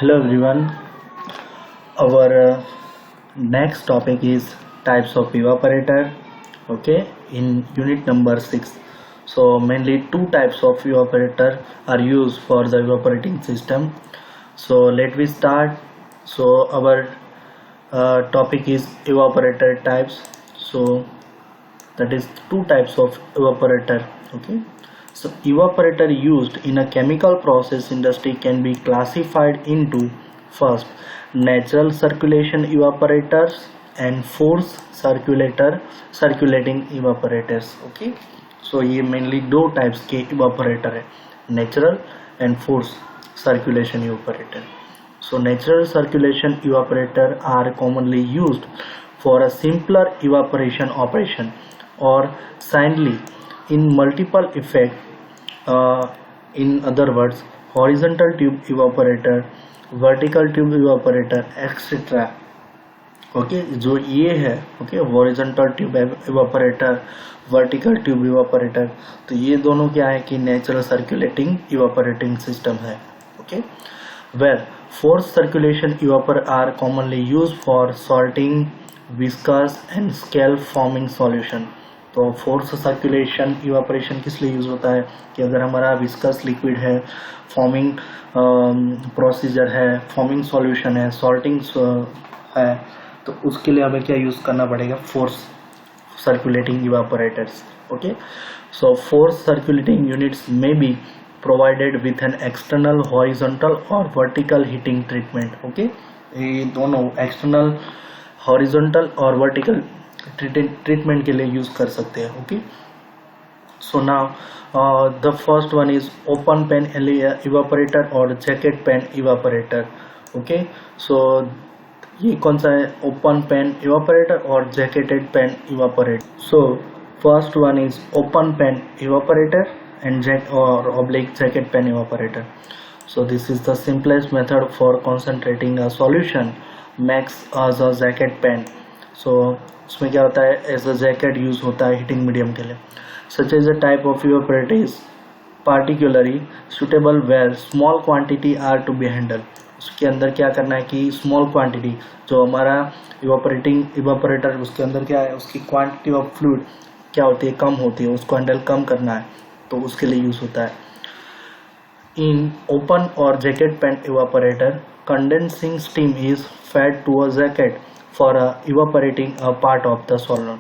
Hello everyone. Our next topic is types of evaporator. Okay, in unit number 6. So mainly two types of evaporator are used for the evaporating system. So let me start. So our topic is evaporator types. So that is two types of evaporator. Okay, so evaporator used in a chemical process industry can be classified into first natural circulation evaporators and force circulating evaporators. Okay, so ये mainly दो types के evaporator है, natural and force circulation evaporator. So natural circulation evaporator are commonly used for a simpler evaporation operation or silently in multiple effect. In other words, horizontal tube evaporator, vertical tube evaporator, etc. Okay जो ये है okay horizontal tube evaporator, vertical tube evaporator, तो ये दोनों क्या है कि natural circulating evaporating system है. Okay where force circulation evaporator are commonly use for salting viscous and scale forming solution. तो फोर्स सर्कुलेशन इवापोरेशन किस लिए यूज होता है कि अगर हमारा विस्कस लिक्विड है, फॉर्मिंग प्रोसीजर है, फॉर्मिंग सॉल्यूशन है, सॉल्टिंग है, तो उसके लिए हमें क्या यूज करना पड़ेगा, force circulating evaporators. Okay so force circulating units में be provided with an external horizontal और वर्टिकल हीटिंग ट्रीटमेंट. ओके ये दोनों एक्सटर्नल हॉरिजॉन्टल और वर्टिकल ट्रीटमेंट के लिए यूज कर सकते हैं. Okay so now the first one is open pan evaporator और jacket pan evaporator. Okay so ये कौन सा है, ओपन पेन इवापोरेटर और jacketed pan evaporator. So first one is open pan evaporator and oblique jacket pan evaporator. So this is the simplest method for concentrating a solution makes as a jacket pen. So उसमें क्या होता है, as a jacket use होता है heating medium के लिए. Such as a type of evaporator is particularly suitable where small quantity are to be handle. उसके अंदर क्या करना है कि स्मॉल क्वांटिटी जो हमारा इवापोरेटर उसके अंदर क्या है, उसकी क्वांटिटी ऑफ फ्लूइड क्या होती है, कम होती है, उसको हैंडल कम करना है, तो उसके लिए यूज होता है. इन ओपन और jacket pan evaporator condensing steam is fed to a jacket for evaporating a part of the solvent.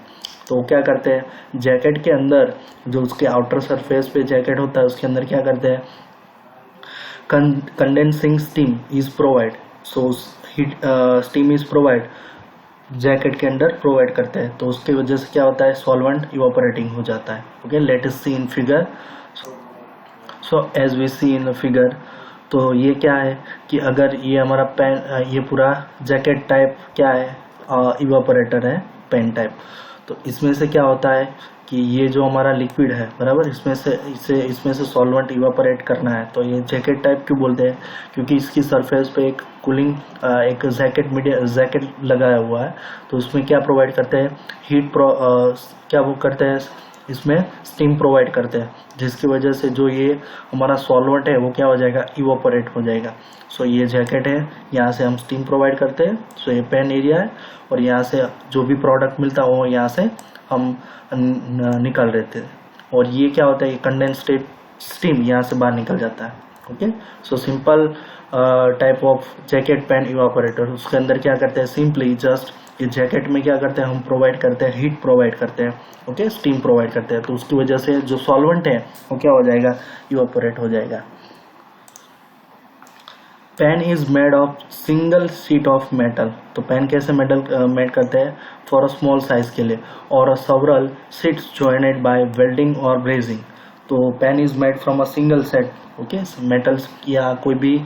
तो क्या करते हैं, जैकेट के अंदर जो उसके आउटर सरफेस पे जैकेट होता है उसके अंदर क्या करते हैं, condensing steam is provide. So heat steam is provide jacket के अंदर प्रोवाइड करते हैं, तो उसकी वजह से क्या होता है, सॉल्वेंट इवापोरेटिंग हो जाता है. Okay let us see in figure. So as we see in the figure, तो ये क्या है कि अगर ये हमारा पेन, ये पूरा जैकेट टाइप क्या है, इवापोरेटर है पेन टाइप. तो इसमें से क्या होता है कि ये जो हमारा लिक्विड है बराबर, इसमें से सॉल्वेंट इवापोरेट करना है. तो ये जैकेट टाइप क्यों बोलते हैं, क्योंकि इसकी सरफेस पे एक कूलिंग एक जैकेट लगाया हुआ है. तो उसमें क्या प्रोवाइड करते हैं, क्या वो करते हैं, इसमें स्टीम प्रोवाइड करते हैं, जिसकी वजह से जो ये हमारा सॉल्वेंट है वो क्या हो जाएगा, इवापोरेट हो जाएगा. सो ये जैकेट है, यहाँ से हम स्टीम प्रोवाइड करते हैं. सो ये पेन एरिया है और यहाँ से जो भी प्रोडक्ट मिलता है वो यहाँ से हम निकाल देते हैं, और ये क्या होता है, ये कंडेंस्ड स्टीम यहाँ से बाहर निकल जाता है. Okay so simple type of jacket pan evaporator, उसके अंदर क्या करते हैं, सिंपली जस्ट ये जैकेट में क्या करते हैं, हम प्रोवाइड करते हैं, हीट प्रोवाइड करते हैं. ओके स्टीम प्रोवाइड करते हैं, तो उसकी वजह से जो सॉल्वेंट है वो क्या हो जाएगा, इवापोरेट हो जाएगा. Pan is made of single sheet of metal. तो पेन कैसे मेड करते हैं, फॉर अ स्मॉल साइज के लिए, और several sheets jointed by welding और ब्रेजिंग. तो pan is made from a single set. Okay metals या कोई भी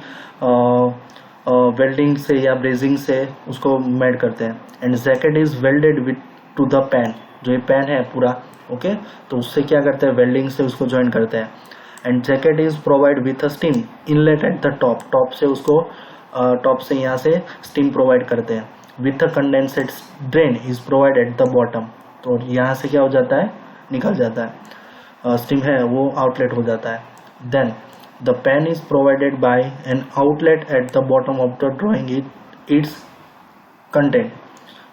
वेल्डिंग से या ब्रेजिंग से उसको मेड करते हैं. And jacket is welded with to the pan. जो ये पेन है पूरा ओके तो उससे क्या करते हैं, वेल्डिंग से उसको ज्वाइन करते हैं. And jacket is provide with a steam inlet at the top से उसको टॉप से यहाँ से स्टीम प्रोवाइड करते हैं. With a condensed drain is provide at the bottom. तो यहाँ से क्या हो जाता है, निकल जाता है, स्टीम है वो आउटलेट हो जाता है. Then The pen is provided by an outlet at the bottom of the drawing its content.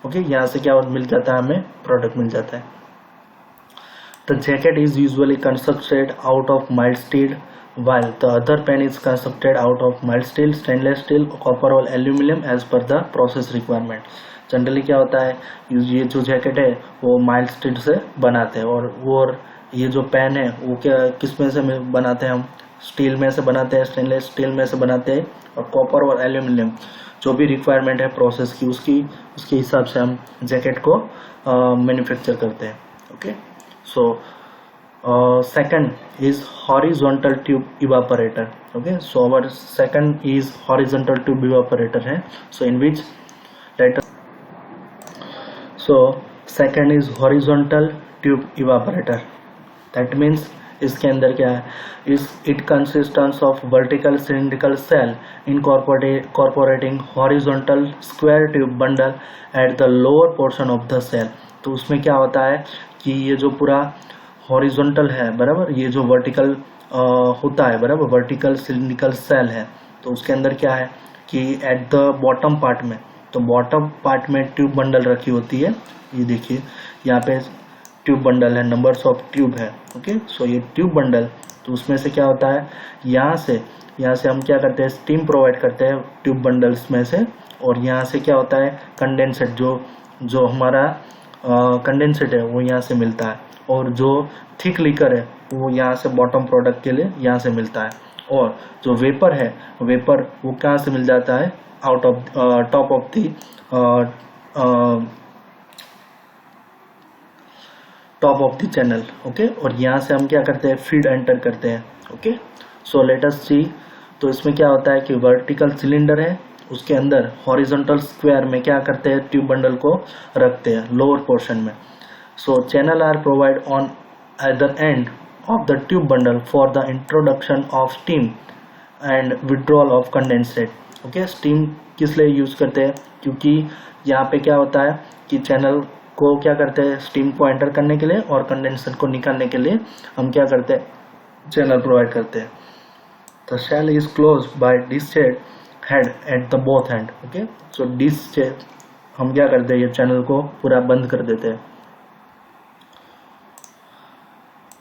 Okay, यहाँ से क्या मिल जाता है, हमें प्रोडक्ट मिल जाता है. The jacket is usually constructed out of mild steel, while the other pen is constructed out of mild steel, stainless steel, copper or aluminum as per the process requirement. Generally क्या होता है, ये जो jacket है वो mild steel से बनाते हैं, और ये जो पेन है वो क्या किस में से बनाते हैं, हम स्टील में से बनाते हैं, स्टेनलेस स्टील में से बनाते हैं, और कॉपर और एल्यूमिनियम जो भी रिक्वायरमेंट है प्रोसेस की उसके हिसाब से हम जैकेट को मैन्युफैक्चर करते हैं. Okay, so second is horizontal tube evaporator. Okay, so our second is horizontal tube evaporator है. So in which second is horizontal tube evaporator. That means इसके अंदर क्या है, it consists of vertical cylindrical cell incorporating horizontal square tube bundle at the lower portion of the cell. तो उसमें क्या होता है कि ये जो पूरा हॉरिजॉन्टल है, बराबर, ये जो वर्टिकल होता है, बराबर, वर्टिकल सिलिंड्रिकल सेल है, तो उसके अंदर क्या है कि एट द बॉटम पार्ट में, तो बॉटम पार्ट में ट्यूब बंडल रखी होती है. ये देखिए यहाँ पे ट्यूब बंडल है, नंबर्स ऑफ ट्यूब है. ओके, सो ये ट्यूब बंडल, तो उसमें से क्या होता है, यहाँ से हम क्या करते हैं, स्टीम प्रोवाइड करते हैं ट्यूब बंडल्स में से, और यहाँ से क्या होता है, कंडेंसेट जो हमारा कंडेंसेट है वो यहाँ से मिलता है, और जो थिक लिकर है वो यहाँ से बॉटम प्रोडक्ट के लिए यहाँ से मिलता है, और जो वेपर है वेपर वो कहाँ से मिल जाता है, out of top of the channel. Okay, और यहाँ से हम क्या करते हैं, फीड एंटर करते हैं. ओके, सो लेट अस सी. तो इसमें क्या होता है कि वर्टिकल सिलेंडर है, उसके अंदर हॉरिजॉन्टल स्क्वायर में क्या करते हैं, ट्यूब बंडल को रखते हैं लोअर पोर्शन में. So channel are provided on either end of the tube bundle for the introduction of steam and withdrawal of condensate. Okay, steam किस लिए यूज करते हैं, क्योंकि यहाँ पे क्या होता है कि चैनल को क्या करते हैं, स्टीम को एंटर करने के लिए और कंडेंसर को निकालने के लिए हम क्या करते हैं, चैनल प्रोवाइड करते हैं. The shell is closed by discharge head at the both end. Okay, so discharge हम क्या करते हैं, ये चैनल को पूरा बंद कर देते हैं.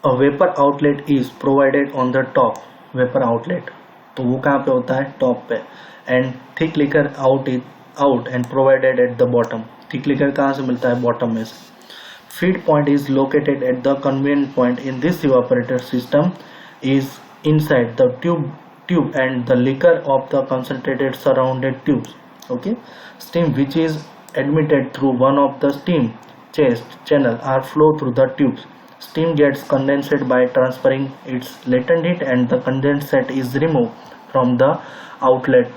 A vapor outlet is provided on the top. Vapor outlet, तो वो कहाँ पे होता है, टॉप पे. And thick liquor out and provided at the bottom. Thick liquor कहाँ से मिलता है, बॉटम में से. Feed point is located at the convenient point in this evaporator system is inside the tube and the liquor of the concentrated surrounded tubes. Okay, steam which is admitted through one of the steam chest channel are flow through the tubes. Steam gets condensed by transferring its latent heat and the condensate is removed from the outlet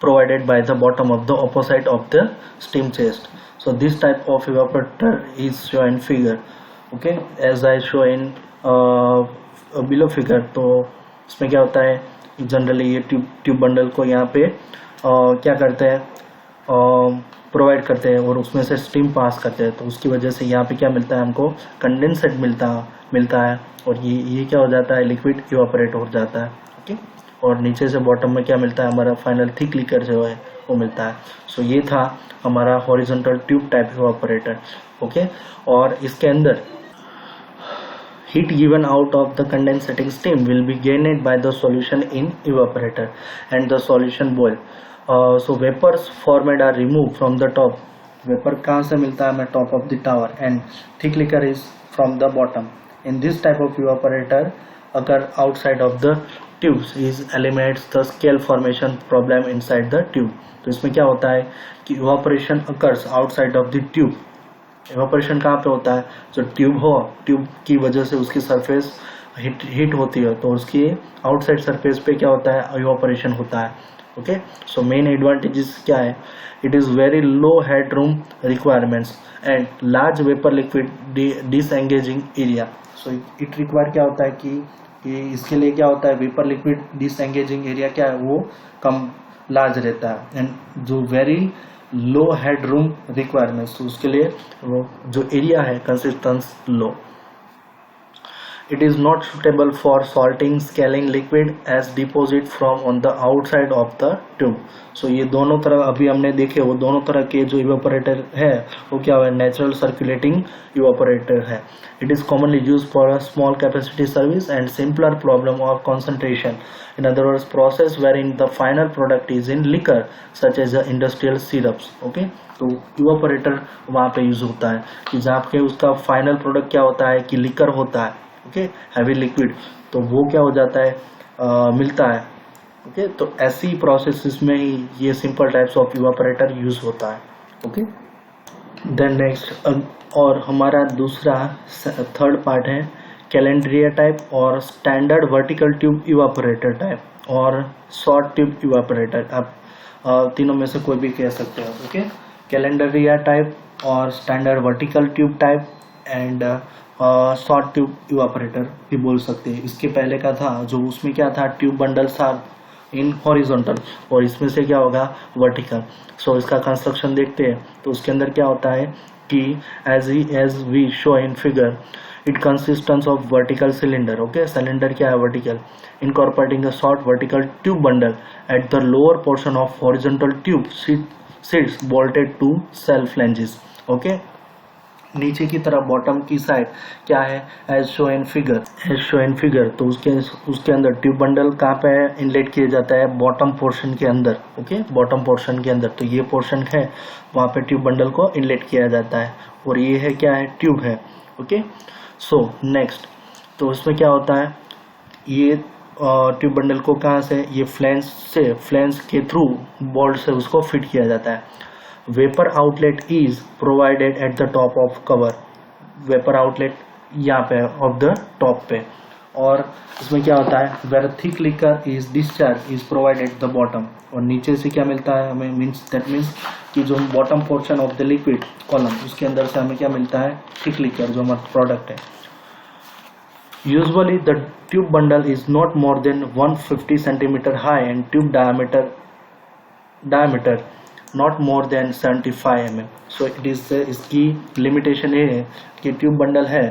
provided by the bottom of the opposite of the steam chest. So this type of evaporator is shown in figure. Okay, as I show in below figure. तो इसमें क्या होता है, generally ये tube bundle को यहाँ पे क्या करते हैं, प्रोवाइड करते हैं और उसमें से स्टीम पास करते हैं. तो उसकी वजह से यहाँ पे क्या मिलता है, हमको कंडेंसेट मिलता है, और ये क्या हो जाता है, लिक्विड इवापोरेट हो जाता है. ओके, और नीचे से बॉटम में क्या मिलता है, हमारा फाइनल थिक लिकर जो है वो मिलता है. सो ये था हमारा horizontal tube type evaporator. Okay, और इसके अंदर heat given out of the condensating steam will be gained by the solution in evaporator and the solution boil. So vapors formed are removed from the top. Vapor कहाँ से मिलता है, हमें top of the tower, and thick liquor is from the bottom. In this type of evaporator occur outside of the tubes is eliminates the scale formation problem inside the tube. तो इसमें क्या होता है कि evaporation occurs outside of the tube. Evaporation कहाँ पे होता है, जो ट्यूब की वजह से उसकी सरफेस हीट होती है, तो उसकी आउटसाइड सरफेस पे क्या होता है, इवापोरेशन होता है. ओके, सो मेन एडवांटेजेस क्या है, it is very low head room requirements and large vapour liquid disengaging area. So it require क्या होता है कि इसके लिए क्या होता है, वेपर लिक्विड डिसएंगेजिंग एरिया क्या है, वो कम लार्ज रहता है, एंड जो very low head room requirements, तो उसके लिए वो जो एरिया है consistence low. It is not suitable for salting scaling liquid as deposit from on the outside of the tube. So ये दोनों तरह अभी हमने देखे, वो दोनों तरह के जो इवेपोरेटर है वो क्या है, नेचुरल सर्कुलेटिंग इवेपोरेटर है. It is commonly used for a small capacity service and simpler problem of concentration. In other words, process wherein the final product is in liquor such as the industrial syrups. Okay, तो evaporator वहाँ पे use होता है कि जहाँ पे उसका final product क्या होता है कि लिकर होता है. ओके, हैवी लिक्विड, तो वो क्या हो जाता है, मिलता है. ओके, तो ऐसी प्रोसेसेस में ही ये simple types of evaporator use होता है. ओके, देन नेक्स्ट और हमारा दूसरा थर्ड पार्ट है कैलेंड्रिया टाइप और standard vertical tube evaporator type और शॉर्ट ट्यूब इवेपोरेटर. आप तीनों में से कोई भी कह सकते हो. ओके, कैलेंडरिया टाइप और standard vertical tube type and short tube evaporator भी बोल सकते हैं. इसके पहले का था जो उसमें क्या था, ट्यूब बंडल्स था इन हॉरिजॉन्टल और इसमें से क्या होगा, वर्टिकल. सो इसका कंस्ट्रक्शन देखते हैं तो उसके अंदर क्या होता है कि as we show in figure it consistence of vertical cylinder. Okay, cylinder क्या है, vertical, incorporating a short vertical tube bundle at the lower portion of horizontal tube seats bolted to self flanges. Okay, नीचे की तरफ bottom की side क्या है, as show in figure. तो उसके अंदर ट्यूब बंडल कहाँ पे है, इनलेट किया जाता है बॉटम पोर्शन के अंदर. ओके, बॉटम पोर्शन के अंदर, तो ये पोर्शन है वहाँ पे ट्यूब बंडल को इनलेट किया जाता है और ये है क्या है, ट्यूब है. ओके, सो नेक्स्ट, तो उसमें क्या होता है, ये ट्यूब बंडल को कहाँ से, ये फ्लैंज के थ्रू बोल्ट से उसको फिट किया जाता है. Vapour outlet is provided at the top of cover. Vapour outlet यहाँ पे ऑफ द टॉप पे. और इसमें क्या होता है, where thick liquor is discharge is provided at the bottom. और नीचे से क्या मिलता है हमें, दैट मीन्स कि जो bottom portion of the liquid column उसके अंदर से हमें क्या मिलता है, थिक लिकर जो हमारा प्रोडक्ट है. Usually the tube bundle is not more than 150 centimeter high and tube diameter not more than 75 mm. So it is इसकी लिमिटेशन ये है कि ट्यूब बंडल है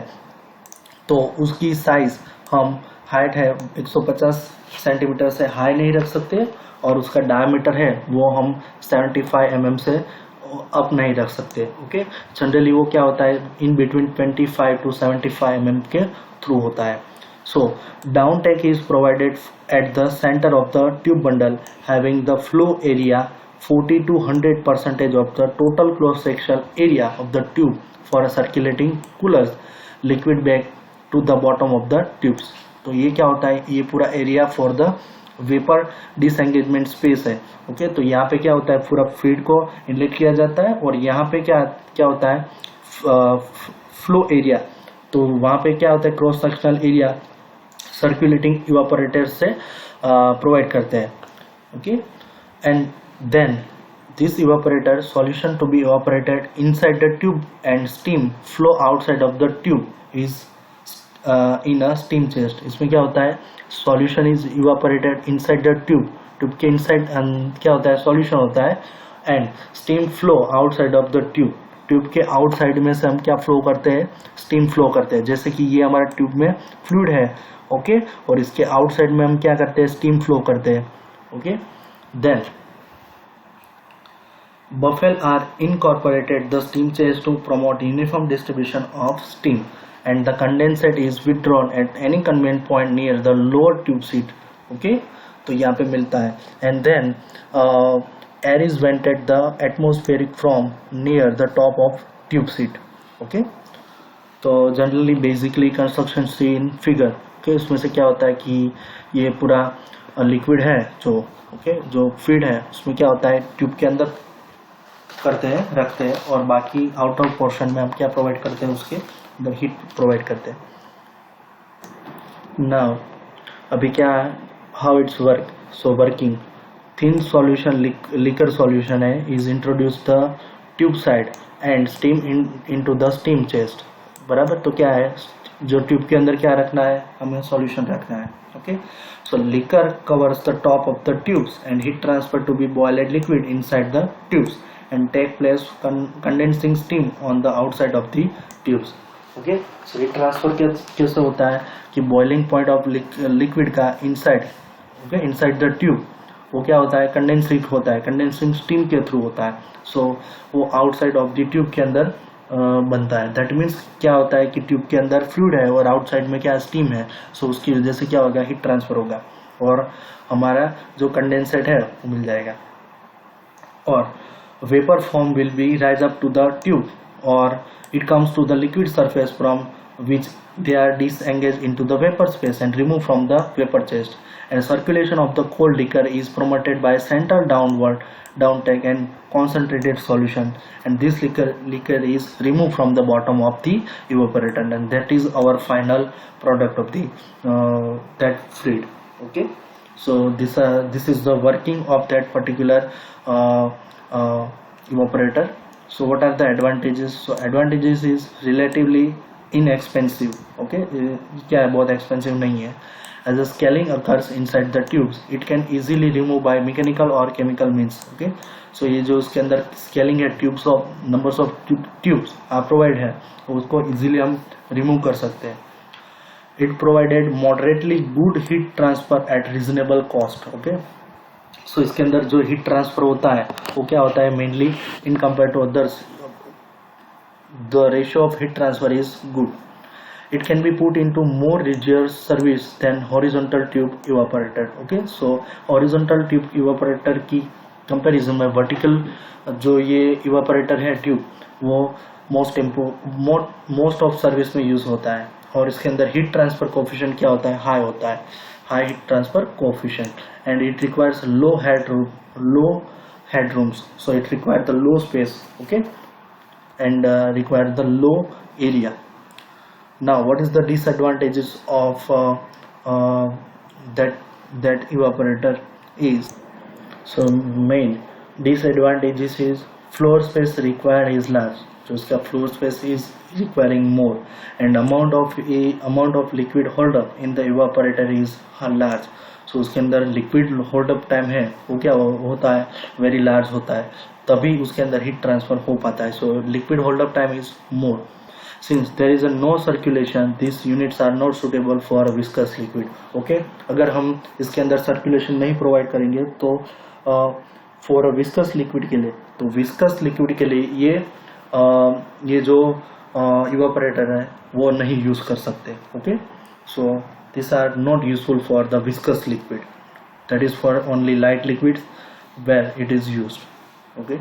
तो उसकी साइज हम हाइट है 150 सेंटीमीटर से हाई नहीं रख सकते और उसका डायमीटर है वो हम 75 mm से अप नहीं रख सकते. ओके, जनरली वो क्या होता है, इन बिटवीन 25 to 75 mm के थ्रू होता है. So down take is provided at the centre of the tube bundle having the flow area 40 to 100% of the total cross sectional area of the tube for a circulating coolers liquid bag to the bottom of the tubes. तो ये क्या होता है, ये पूरा area for the vapour disengagement space है. Okay, तो यहाँ पे क्या होता है, पूरा फीड को इनलेट किया जाता है और यहाँ पे क्या होता है, फ्लो एरिया. तो वहाँ पे क्या होता है, cross sectional area circulating evaporator से प्रोवाइड करते हैं. Okay, and then this evaporator solution to be evaporated inside the tube and steam flow outside of the tube is in a steam chest. इसमें क्या होता है, solution is evaporated inside the tube के inside क्या होता है, solution होता है and steam flow outside of the tube के आउटसाइड में से हम क्या फ्लो करते हैं, स्टीम फ्लो करते हैं. जैसे कि ये हमारा ट्यूब में फ्लूइड है. ओके, और इसके आउटसाइड में हम क्या करते हैं, स्टीम फ्लो करते हैं. Okay, then buffel are incorporated the steam chest to promote uniform distribution of steam and the condensate is withdrawn at any convenient point near the lower tube seat. Okay, तो यहाँ पे मिलता है and then air is vented the atmospheric from near the top of tube seat. Okay, तो generally basically construction see in figure. Okay, उसमें से क्या होता है कि ये पूरा लिक्विड है जो जो फीड है उसमें क्या होता है, ट्यूब के अंदर करते हैं, रखते हैं और बाकी आउटर पोर्शन में हम क्या प्रोवाइड करते हैं, उसके अंदर हीट प्रोवाइड करते हैं. नाउ अभी क्या है, how it's work. So working thin solution liquor solution है is introduce the tube side and steam into the steam chest. बराबर, तो क्या है, जो ट्यूब के अंदर क्या रखना है, हमें सॉल्यूशन रखना है. Okay, so liquor covers the top of the tubes and heat transfer to be boiled liquid inside the tubes and take place condensing steam on the outside of the tubes. Okay. So heat transfer कैसे होता है कि boiling point of liquid का inside, okay, inside the tube वो क्या होता है, condensing होता है, कंडेंसिंग स्टीम के थ्रू होता है। सो वो आउटसाइड ऑफ द ट्यूब के अंदर बनता है। दैट मीन्स क्या होता है कि ट्यूब के अंदर फ्लूइड है और आउटसाइड में क्या स्टीम है। सो उसकी वजह से क्या होगा, हीट ट्रांसफर होगा और हमारा जो कंडेंसेट है वो मिल जाएगा। और vapor form will be rise up to the tube or it comes to the liquid surface from which they are disengaged into the vapor space and removed from the vapor chest, and circulation of the cold liquor is promoted by central downward downtake and concentrated solution, and this liquor is removed from the bottom of the evaporator, and that is our final product of the that fluid. Okay, so this is the working of that particular evaporator. So what are the advantages? So advantages is relatively inexpensive. Okay, क्या है, बहुत expensive नहीं है. As the scaling occurs inside the tubes, it can easily remove by mechanical or chemical means. Okay, so ये जो उसके अंदर scaling है, tubes of numbers of tubes provide है, उसको easily हम remove कर सकते हैं. It provided moderately good heat transfer at reasonable cost. Okay, सो इसके अंदर जो हीट ट्रांसफर होता है वो क्या होता है, mainly in compare to others the ratio of heat transfer is good. It can be put into more rigorous service than horizontal tube evaporator. Okay, so horizontal tube evaporator की comparison में vertical जो ये evaporator है tube वो most of service में use होता है और इसके अंदर हीट ट्रांसफर कोफिशिएंट क्या होता है, हाई होता है, high heat transfer coefficient, and it requires low headrooms, so it requires the low space. Okay, and requires the low area. Now what is the disadvantages of that evaporator is? So main disadvantages is floor space required is large, so इसका floor space is requiring more, and amount of liquid hold up in the evaporator is large. So उसके अंदर liquid hold up time है वो क्या होता है, very large होता है, तभी उसके अंदर heat transfer हो पाता है. So liquid hold up time is more. Since there is a no circulation, these units are not suitable for a viscous liquid. Okay, अगर हम इसके अंदर circulation नहीं provide करेंगे तो for a viscous liquid के लिए, तो viscous liquid के लिए ये जो evaporator है वो नहीं यूज कर सकते. Okay, so these are not useful for the viscous liquid, that is for only light liquids where it is used. Okay.